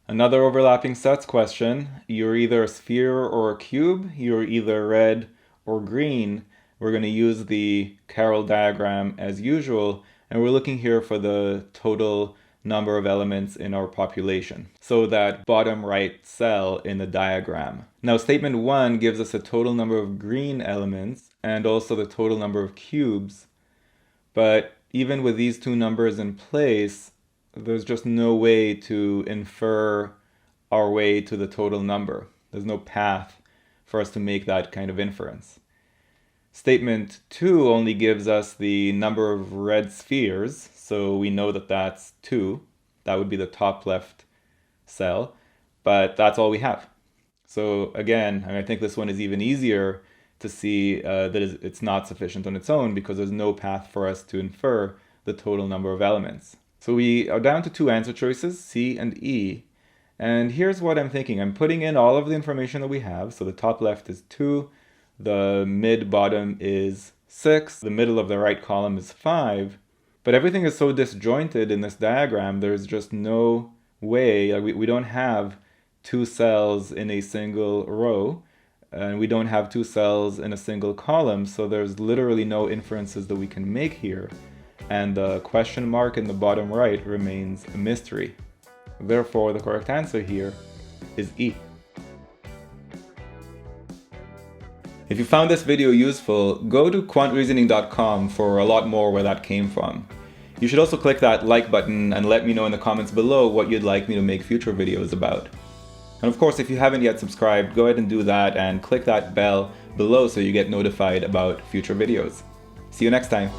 Another overlapping sets question. You're either a sphere or a cube. You're either red or green. We're going to use the Carroll diagram as usual, and we're looking here for the total number of elements in our population. So that bottom right cell in the diagram. Now statement 1 gives us a total number of green elements and also the total number of cubes. But even with these two numbers in place, there's just no way to infer our way to the total number. There's no path for us to make that kind of inference. Statement 2 only gives us the number of red spheres, so we know that that's 2. That would be the top left cell, but that's all we have. So again, I think this one is even easier to see that it's not sufficient on its own because there's no path for us to infer the total number of elements. So we are down to two answer choices, C and E. And here's what I'm thinking. I'm putting in all of the information that we have. So the top left is 2, the mid bottom is 6, the middle of the right column is 5. But everything is so disjointed in this diagram, there's just no way, we don't have two cells in a single row, and we don't have two cells in a single column, so there's literally no inferences that we can make here. And the question mark in the bottom right remains a mystery. Therefore, the correct answer here is E. If you found this video useful, go to quantreasoning.com for a lot more where that came from. You should also click that like button and let me know in the comments below what you'd like me to make future videos about. And of course, if you haven't yet subscribed, go ahead and do that and click that bell below so you get notified about future videos. See you next time.